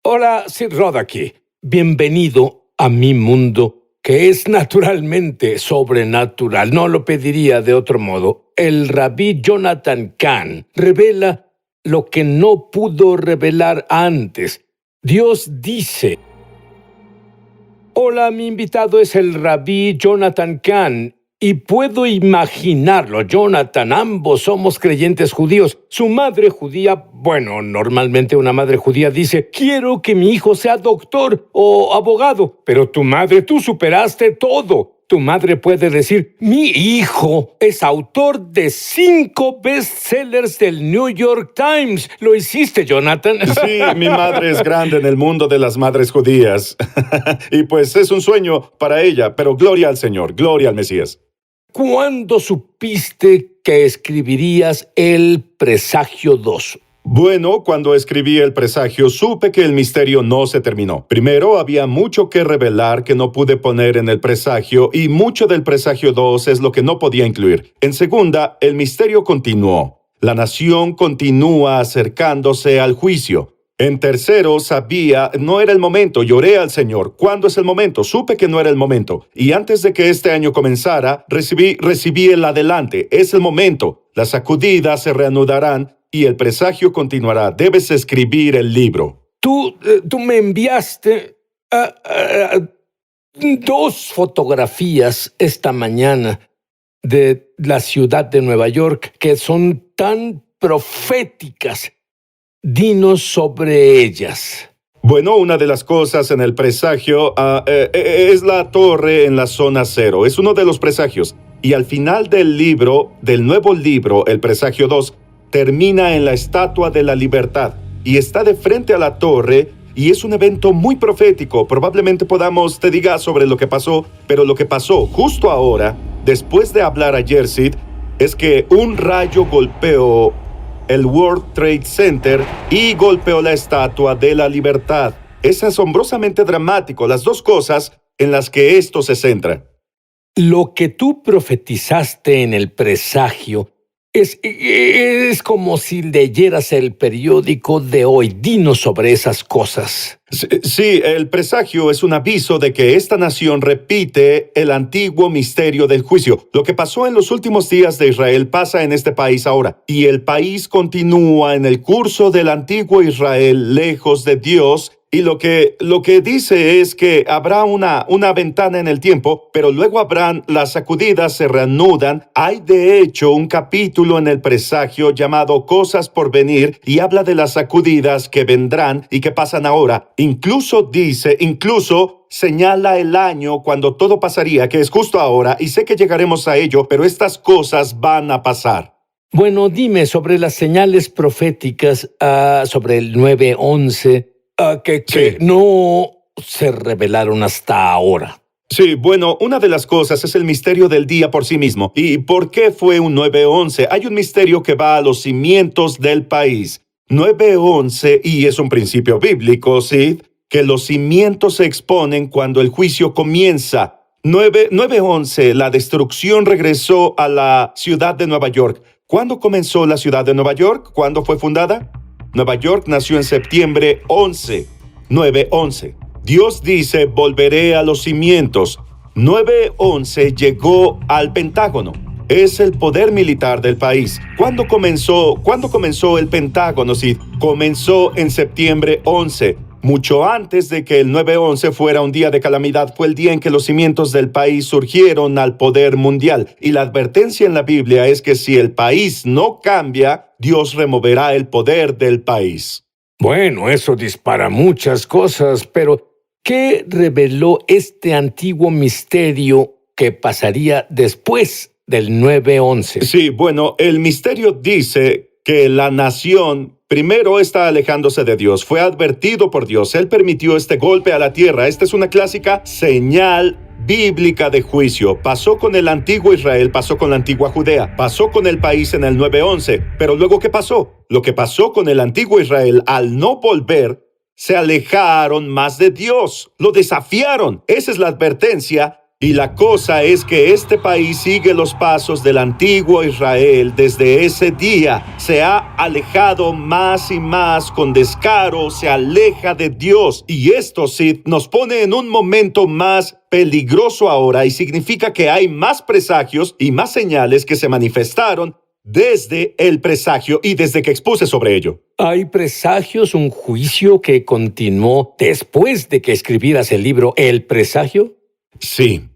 Hola, Sid Rod aquí. Bienvenido a mi mundo, que es naturalmente sobrenatural. No lo pediría de otro modo. El rabí Jonathan Cahn revela lo que no pudo revelar antes. Dios dice: hola, mi invitado es el rabí Jonathan Cahn. Y puedo imaginarlo, Jonathan, ambos somos creyentes judíos. Su madre judía, bueno, normalmente una madre judía dice: quiero que mi hijo sea doctor o abogado. Pero tu madre, tú superaste todo. Tu madre puede decir: mi hijo es autor de 5 bestsellers del New York Times. Lo hiciste, Jonathan. Sí, mi madre es grande en el mundo de las madres judías. Y pues es un sueño para ella, pero gloria al Señor, gloria al Mesías. ¿Cuándo supiste que escribirías El Presagio 2? Bueno, cuando escribí El Presagio, supe que el misterio no se terminó. Primero, había mucho que revelar que no pude poner en El Presagio, y mucho del Presagio 2 es lo que no podía incluir. En segunda, el misterio continuó. La nación continúa acercándose al juicio. En tercero, sabía, no era el momento, lloré al Señor. ¿Cuándo es el momento? Supe que no era el momento. Y antes de que este año comenzara, recibí el adelante. Es el momento. Las sacudidas se reanudarán y el presagio continuará. Debes escribir el libro. Tú me enviaste 2 fotografías esta mañana de la ciudad de Nueva York que son tan proféticas. Dinos sobre ellas. Bueno, una de las cosas en el presagio es la torre en la zona cero. Es uno de los presagios. Y al final del libro, del nuevo libro, El Presagio 2, termina en la Estatua de la Libertad. Y está de frente a la torre, y es un evento muy profético. Probablemente te diga sobre lo que pasó, pero lo que pasó justo ahora, después de hablar ayer, Sid, es que un rayo golpeó el World Trade Center y golpeó la Estatua de la Libertad. Es asombrosamente dramático, las dos cosas en las que esto se centra. Lo que tú profetizaste en el presagio es como si leyeras el periódico de hoy. Dinos sobre esas cosas. Sí, el presagio es un aviso de que esta nación repite el antiguo misterio del juicio. Lo que pasó en los últimos días de Israel pasa en este país ahora. Y el país continúa en el curso del antiguo Israel, lejos de Dios. Y lo que dice es que habrá una ventana en el tiempo, pero luego las sacudidas se reanudan. Hay de hecho un capítulo en el presagio llamado Cosas por venir y habla de las sacudidas que vendrán y que pasan ahora. Incluso señala el año cuando todo pasaría, que es justo ahora, y sé que llegaremos a ello, pero estas cosas van a pasar. Bueno, dime sobre las señales proféticas, sobre el 9-11. Que no se revelaron hasta ahora. Sí, bueno, una de las cosas es el misterio del día por sí mismo. ¿Y por qué fue un 9-11? Hay un misterio que va a los cimientos del país. 9-11, y es un principio bíblico, ¿sí? Que los cimientos se exponen cuando el juicio comienza. 9-11, la destrucción regresó a la ciudad de Nueva York. ¿Cuándo comenzó la ciudad de Nueva York? ¿Cuándo fue fundada? Nueva York nació en septiembre 11, 9-11. Dios dice, volveré a los cimientos. 9-11 llegó al Pentágono. Es el poder militar del país. ¿Cuándo comenzó el Pentágono? Sí, comenzó en septiembre 11. Mucho antes de que el 9-11 fuera un día de calamidad, fue el día en que los cimientos del país surgieron al poder mundial. Y la advertencia en la Biblia es que si el país no cambia, Dios removerá el poder del país. Bueno, eso dispara muchas cosas, pero ¿qué reveló este antiguo misterio que pasaría después del 9-11? Sí, bueno, el misterio dice que la nación primero está alejándose de Dios. Fue advertido por Dios. Él permitió este golpe a la tierra. Esta es una clásica señal bíblica de juicio. Pasó con el antiguo Israel, pasó con la antigua Judea, pasó con el país en el 9-11. Pero luego, ¿qué pasó? Lo que pasó con el antiguo Israel, al no volver, se alejaron más de Dios. Lo desafiaron. Esa es la advertencia Y la cosa es que este país sigue los pasos del antiguo Israel. Desde ese día se ha alejado más y más con descaro, se aleja de Dios. Y esto sí nos pone en un momento más peligroso ahora y significa que hay más presagios y más señales que se manifestaron desde el presagio y desde que expuse sobre ello. ¿Hay presagios, un juicio que continuó después de que escribieras el libro El Presagio? Sí.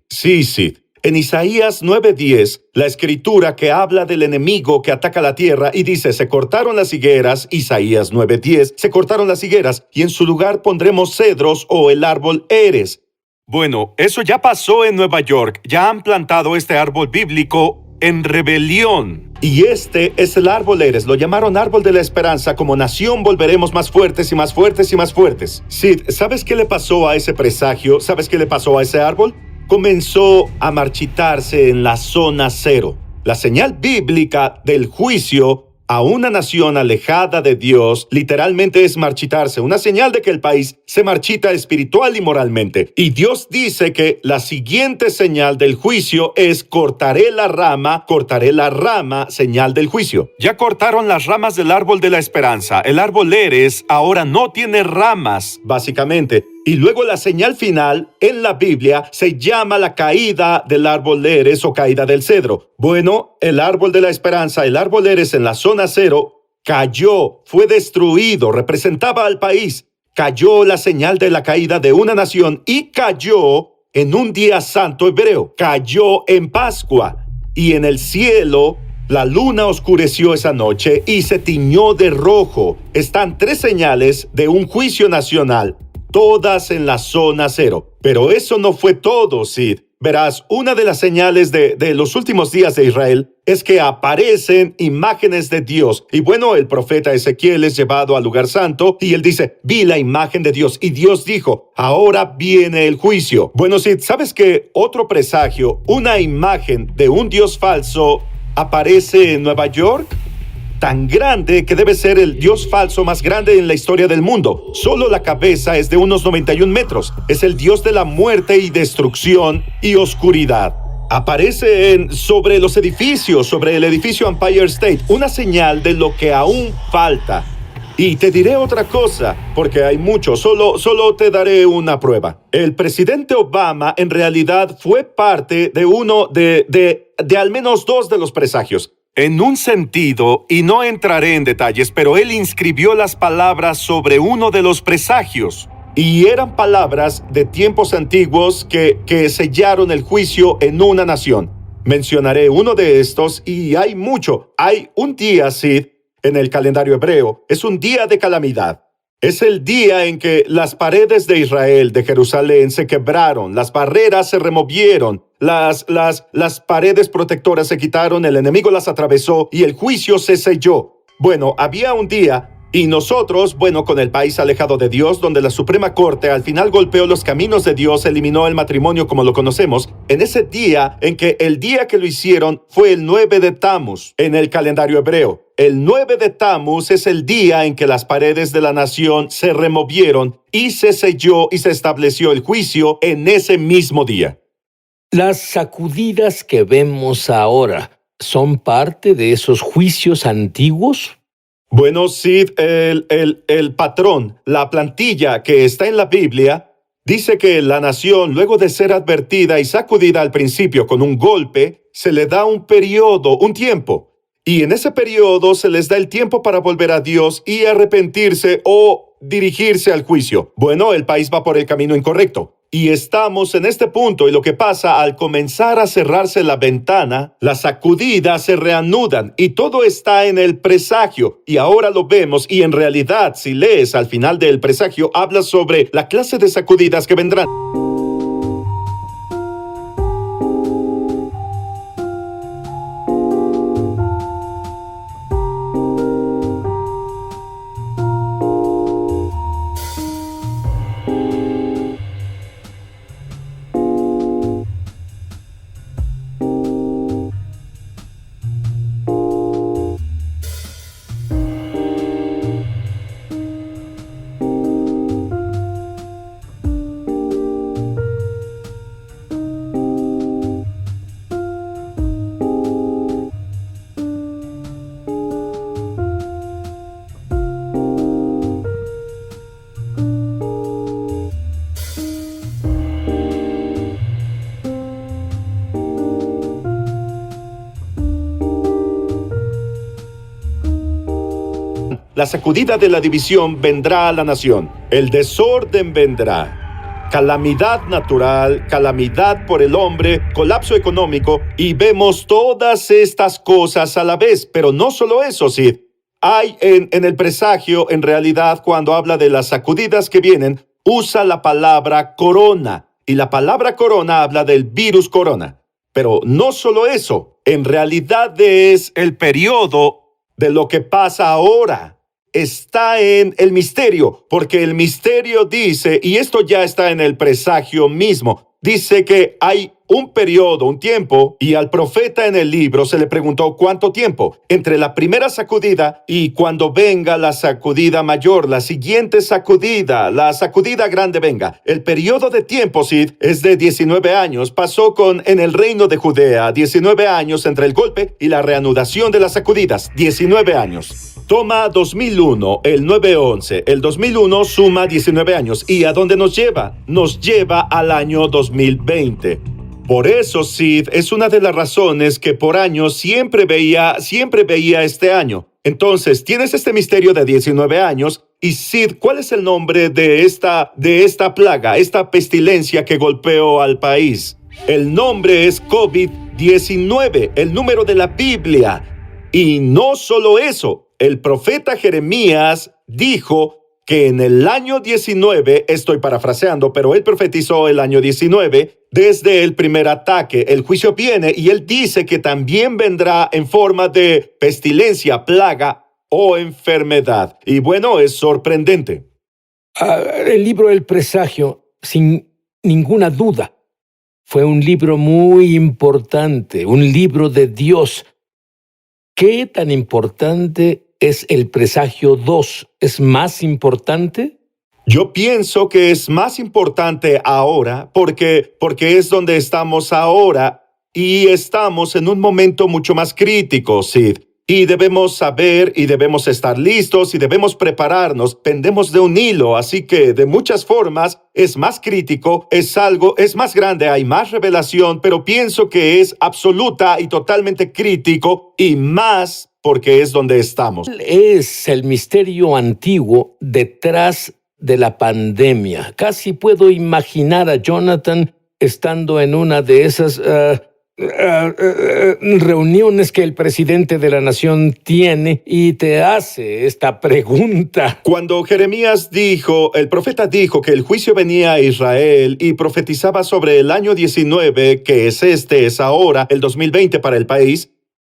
En Isaías 9:10, la escritura que habla del enemigo que ataca la tierra y dice, se cortaron las higueras, Isaías 9:10, se cortaron las higueras y en su lugar pondremos cedros o el árbol eres. Bueno, eso ya pasó en Nueva York, ya han plantado este árbol bíblico en rebelión. Y este es el árbol eres, lo llamaron árbol de la esperanza, como nación volveremos más fuertes y más fuertes y más fuertes. Sid, ¿sabes qué le pasó a ese presagio? ¿Sabes qué le pasó a ese árbol? Comenzó a marchitarse en la zona cero. La señal bíblica del juicio a una nación alejada de Dios literalmente es marchitarse, una señal de que el país se marchita espiritual y moralmente. Y Dios dice que la siguiente señal del juicio es cortaré la rama, señal del juicio. Ya cortaron las ramas del árbol de la esperanza. El árbol eres ahora no tiene ramas, básicamente. Y luego la señal final en la Biblia se llama la caída del árbol eres o caída del cedro. Bueno, el árbol de la esperanza, el árbol eres en la zona cero, cayó, fue destruido, representaba al país. Cayó la señal de la caída de una nación y cayó en un día santo hebreo. Cayó en Pascua y en el cielo la luna oscureció esa noche y se tiñó de rojo. Están tres señales de un juicio nacional, todas en la zona cero. Pero eso no fue todo, Sid. Verás, una de las señales de los últimos días de Israel es que aparecen imágenes de Dios. Y bueno, el profeta Ezequiel es llevado al lugar santo y él dice, vi la imagen de Dios. Y Dios dijo, ahora viene el juicio. Bueno, Sid, ¿sabes que otro presagio, una imagen de un Dios falso, aparece en Nueva York? Tan grande que debe ser el dios falso más grande en la historia del mundo. Solo la cabeza es de unos 91 metros. Es el dios de la muerte y destrucción y oscuridad. Aparece sobre los edificios, sobre el edificio Empire State, una señal de lo que aún falta. Y te diré otra cosa, porque hay mucho, solo te daré una prueba. El presidente Obama en realidad fue parte de uno de al menos dos de los presagios. En un sentido, y no entraré en detalles, pero él inscribió las palabras sobre uno de los presagios. Y eran palabras de tiempos antiguos que sellaron el juicio en una nación. Mencionaré uno de estos y hay mucho. Hay un día, Sid, en el calendario hebreo. Es un día de calamidad. Es el día en que las paredes de Israel, de Jerusalén, se quebraron, las barreras se removieron, las paredes protectoras se quitaron, el enemigo las atravesó y el juicio se selló. Bueno, había un día y nosotros, con el país alejado de Dios, donde la Suprema Corte al final golpeó los caminos de Dios, eliminó el matrimonio como lo conocemos, en ese día en que el día que lo hicieron fue el 9 de Tamuz en el calendario hebreo. El 9 de Tamuz es el día en que las paredes de la nación se removieron y se selló y se estableció el juicio en ese mismo día. Las sacudidas que vemos ahora son parte de esos juicios antiguos. Bueno, Sid, el patrón, la plantilla que está en la Biblia, dice que la nación, luego de ser advertida y sacudida al principio con un golpe, se le da un periodo, un tiempo. Y en ese periodo se les da el tiempo para volver a Dios y arrepentirse o dirigirse al juicio. Bueno, el país va por el camino incorrecto. Y estamos en este punto y lo que pasa al comenzar a cerrarse la ventana, las sacudidas se reanudan y todo está en el presagio. Y ahora lo vemos y en realidad si lees al final del presagio habla sobre la clase de sacudidas que vendrán. la sacudida de la división vendrá a la nación. El desorden vendrá. Calamidad natural, calamidad por el hombre, colapso económico, y vemos todas estas cosas a la vez. Pero no solo eso, Sid. Hay en el presagio, en realidad, cuando habla de las sacudidas que vienen, usa la palabra corona. Y la palabra corona habla del virus corona. Pero no solo eso, en realidad es el periodo de lo que pasa ahora. Está en el misterio, porque el misterio dice, y esto ya está en el presagio mismo, dice que hay un periodo, un tiempo, y al profeta en el libro se le preguntó cuánto tiempo entre la primera sacudida y cuando venga la sacudida mayor, la siguiente sacudida, la sacudida grande venga. El periodo de tiempo, Sid, es de 19 años. Pasó en el reino de Judea, 19 años entre el golpe y la reanudación de las sacudidas, 19 años. Toma 2001, el 9-11. El 2001 suma 19 años. ¿Y a dónde nos lleva? Nos lleva al año 2020. Por eso, Sid, es una de las razones que por años siempre veía este año. Entonces, tienes este misterio de 19 años. Y Sid, ¿cuál es el nombre de esta plaga, esta pestilencia que golpeó al país? El nombre es COVID-19, el número de la Biblia. Y no solo eso, el profeta Jeremías dijo que en el año 19, estoy parafraseando, pero él profetizó el año 19, desde el primer ataque, el juicio viene y él dice que también vendrá en forma de pestilencia, plaga o enfermedad. Y bueno, es sorprendente. El libro El Presagio, sin ninguna duda, fue un libro muy importante, un libro de Dios. ¿Qué tan importante es El Presagio 2? ¿Es más importante? Yo pienso que es más importante ahora porque es donde estamos ahora y estamos en un momento mucho más crítico, Sid. Y debemos saber y debemos estar listos y debemos prepararnos. Pendemos de un hilo, así que de muchas formas es más crítico, es más grande, hay más revelación, pero pienso que es absoluta y totalmente crítico y más porque es donde estamos. Es el misterio antiguo detrás de la pandemia. Casi puedo imaginar a Jonathan estando en una de esas reuniones que el presidente de la nación tiene y te hace esta pregunta. Cuando Jeremías el profeta dijo que el juicio venía a Israel y profetizaba sobre el año 19, que es ahora, el 2020 para el país,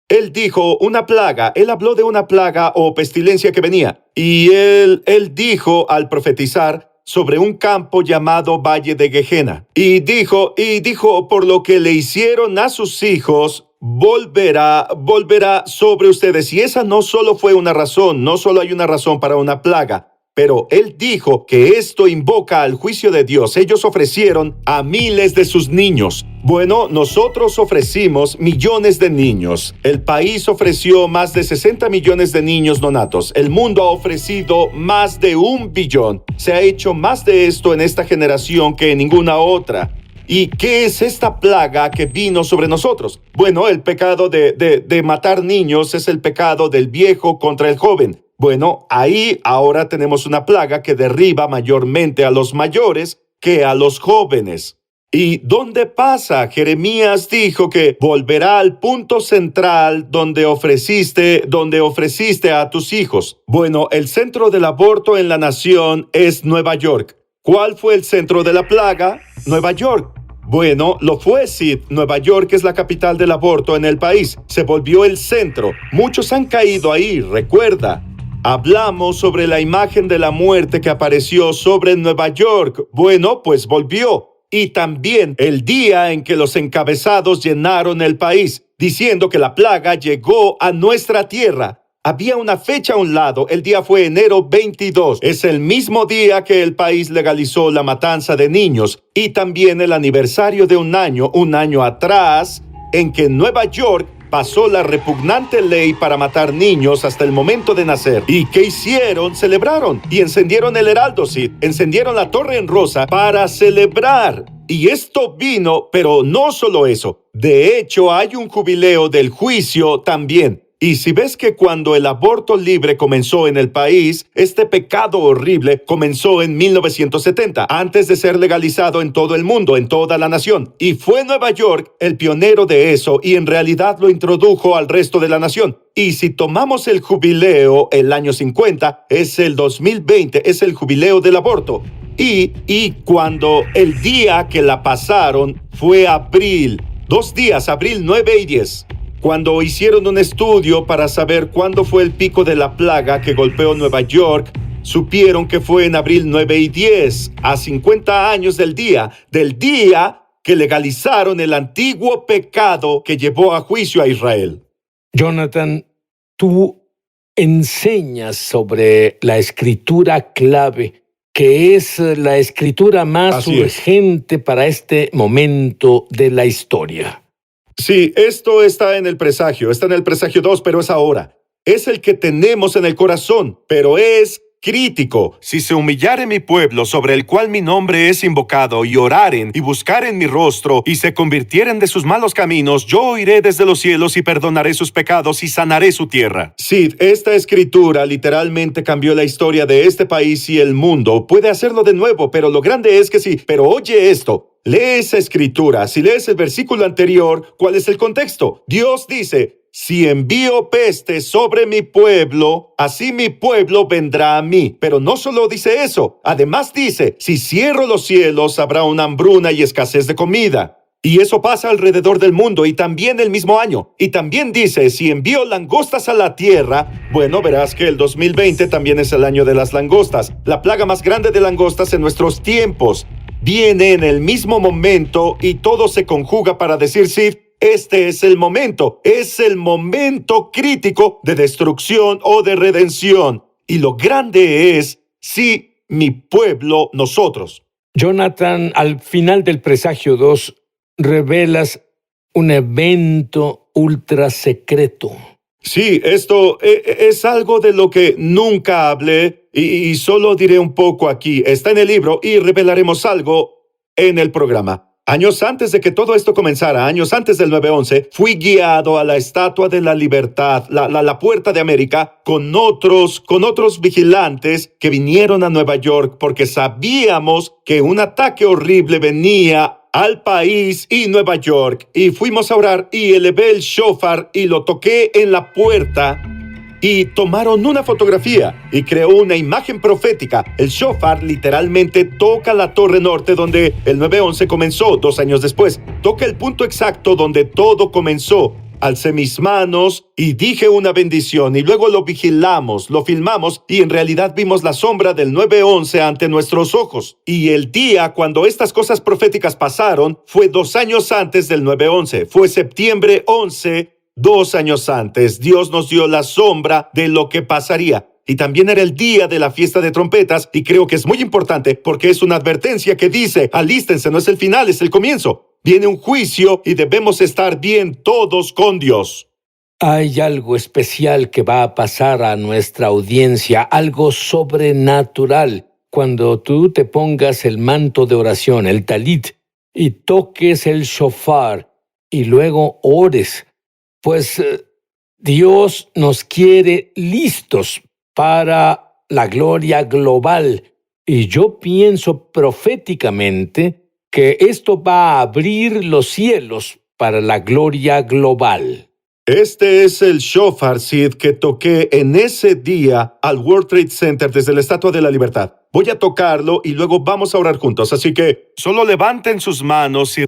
él dijo una plaga, él habló de una plaga o pestilencia que venía. Y él dijo al profetizar sobre un campo llamado Valle de Gehenna. Y dijo, por lo que le hicieron a sus hijos, volverá sobre ustedes. Y esa no solo fue una razón, no solo hay una razón para una plaga. Pero él dijo que esto invoca al juicio de Dios. Ellos ofrecieron a miles de sus niños. Bueno, nosotros ofrecimos millones de niños. El país ofreció más de 60 millones de niños no natos. El mundo ha ofrecido más de 1 billón. Se ha hecho más de esto en esta generación que en ninguna otra. ¿Y qué es esta plaga que vino sobre nosotros? Bueno, el pecado de matar niños es el pecado del viejo contra el joven. Bueno, ahí ahora tenemos una plaga que derriba mayormente a los mayores que a los jóvenes. ¿Y dónde pasa? Jeremías dijo que volverá al punto central donde ofreciste a tus hijos. Bueno, el centro del aborto en la nación es Nueva York. ¿Cuál fue el centro de la plaga? Nueva York. Bueno, lo fue, Sid. Nueva York es la capital del aborto en el país. Se volvió el centro. Muchos han caído ahí, recuerda. Hablamos sobre la imagen de la muerte que apareció sobre Nueva York. Bueno, pues volvió. Y también el día en que los encabezados llenaron el país, diciendo que la plaga llegó a nuestra tierra. Había una fecha a un lado, el día fue enero 22. Es el mismo día que el país legalizó la matanza de niños y también el aniversario de un año atrás, en que Nueva York pasó la repugnante ley para matar niños hasta el momento de nacer. ¿Y qué hicieron? Celebraron y encendieron el Heraldo, Sid. Encendieron la Torre en Rosa para celebrar. Y esto vino, pero no solo eso. De hecho, hay un jubileo del juicio también. Y si ves que cuando el aborto libre comenzó en el país, este pecado horrible comenzó en 1970, antes de ser legalizado en todo el mundo, en toda la nación. Y fue Nueva York el pionero de eso y en realidad lo introdujo al resto de la nación. Y si tomamos el jubileo, el año 50, es el 2020, es el jubileo del aborto. Y cuando el día que la pasaron fue abril, 2 días, abril 9 y 10. Cuando hicieron un estudio para saber cuándo fue el pico de la plaga que golpeó Nueva York, supieron que fue en abril 9 y 10, a 50 años del día que legalizaron el antiguo pecado que llevó a juicio a Israel. Jonathan, tú enseñas sobre la escritura clave, que es la escritura más Así es. urgente para este momento de la historia. Sí, esto está en el presagio 2, pero es ahora. Es el que tenemos en el corazón, pero es crítico. Si se humillare mi pueblo, sobre el cual mi nombre es invocado, y oraren y buscaren mi rostro, y se convirtieren de sus malos caminos, yo oiré desde los cielos y perdonaré sus pecados y sanaré su tierra. Sí, esta escritura literalmente cambió la historia de este país y el mundo. Puede hacerlo de nuevo, pero lo grande es que sí. Pero oye esto. Lee esa escritura. Si lees el versículo anterior, ¿cuál es el contexto? Dios dice, si envío peste sobre mi pueblo, así mi pueblo vendrá a mí. Pero no solo dice eso. Además dice, si cierro los cielos, habrá una hambruna y escasez de comida. Y eso pasa alrededor del mundo y también el mismo año. Y también dice, si envío langostas a la tierra, bueno, verás que el 2020 también es el año de las langostas. La plaga más grande de langostas en nuestros tiempos. Viene en el mismo momento y todo se conjuga para decir, sí, este es el momento crítico de destrucción o de redención. Y lo grande es, sí, mi pueblo, nosotros. Jonathan, al final del presagio 2, revelas un evento ultra secreto. Sí, esto es algo de lo que nunca hablé y solo diré un poco aquí. Está en el libro y revelaremos algo en el programa. Años antes de que todo esto comenzara, años antes del 9/11, fui guiado a la Estatua de la Libertad, la Puerta de América, con otros vigilantes que vinieron a Nueva York porque sabíamos que un ataque horrible venía al país y Nueva York. Y fuimos a orar y elevé el shofar y lo toqué en la puerta. Y tomaron una fotografía y creó una imagen profética. El shofar literalmente toca la torre norte donde el 9/11 comenzó 2 años después. Toca el punto exacto donde todo comenzó. Alcé mis manos y dije una bendición y luego lo vigilamos, lo filmamos y en realidad vimos la sombra del 9/11 ante nuestros ojos. Y el día cuando estas cosas proféticas pasaron fue 2 años antes del 9/11. Fue septiembre 11, 2 años antes. Dios nos dio la sombra de lo que pasaría. Y también era el día de la fiesta de trompetas y creo que es muy importante porque es una advertencia que dice, alístense, no es el final, es el comienzo. Viene un juicio y debemos estar bien todos con Dios. Hay algo especial que va a pasar a nuestra audiencia, algo sobrenatural, cuando tú te pongas el manto de oración, el talit, y toques el shofar y luego ores. Pues Dios nos quiere listos para la gloria global. Y yo pienso proféticamente que esto va a abrir los cielos para la gloria global. Este es el shofar, Sid, que toqué en ese día al World Trade Center desde la Estatua de la Libertad. Voy a tocarlo y luego vamos a orar juntos, así que solo levanten sus manos y...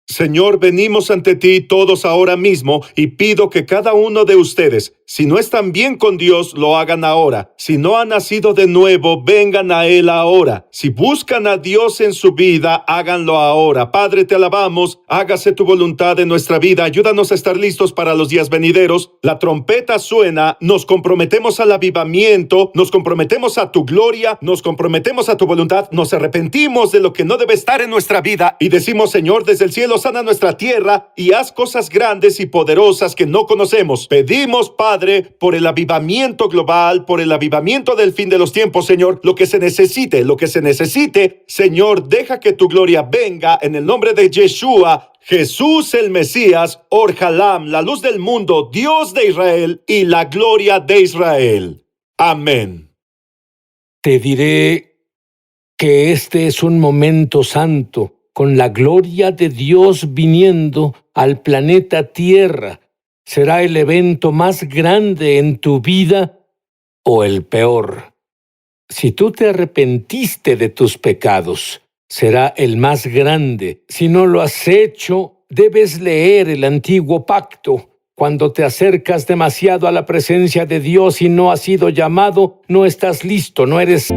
Señor, venimos ante ti todos ahora mismo y pido que cada uno de ustedes, si no están bien con Dios, lo hagan ahora. Si no han nacido de nuevo, vengan a Él ahora. Si buscan a Dios en su vida, háganlo ahora. Padre, te alabamos. Hágase tu voluntad en nuestra vida. Ayúdanos a estar listos para los días venideros. La trompeta suena. Nos comprometemos al avivamiento. Nos comprometemos a tu gloria. Nos comprometemos a tu voluntad. Nos arrepentimos de lo que no debe estar en nuestra vida y decimos, Señor, desde el cielo sana nuestra tierra y haz cosas grandes y poderosas que no conocemos. Pedimos, Padre, Padre, por el avivamiento global, por el avivamiento del fin de los tiempos, Señor, lo que se necesite, Señor, deja que tu gloria venga en el nombre de Yeshua, Jesús el Mesías, Or-Halam, la luz del mundo, Dios de Israel y la gloria de Israel. Amén. Te diré que este es un momento santo, con la gloria de Dios viniendo al planeta Tierra. ¿Será el evento más grande en tu vida o el peor? Si tú te arrepentiste de tus pecados, será el más grande. Si no lo has hecho, debes leer el antiguo pacto. Cuando te acercas demasiado a la presencia de Dios y no has sido llamado, no estás listo, no eres...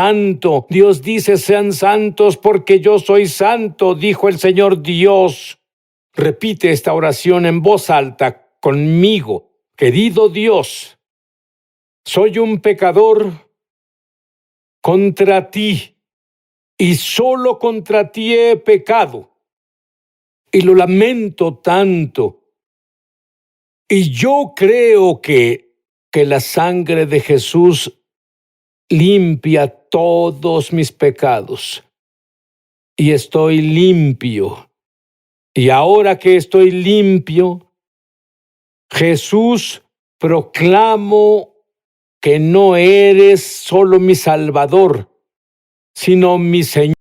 Santo. Dios dice, sean santos porque yo soy santo, dijo el Señor Dios. Repite esta oración en voz alta conmigo. Querido Dios, soy un pecador contra ti y solo contra ti he pecado y lo lamento tanto. Y yo creo que la sangre de Jesús limpia todos mis pecados. Y estoy limpio. Y ahora que estoy limpio, Jesús, proclamo que no eres solo mi Salvador, sino mi Señor.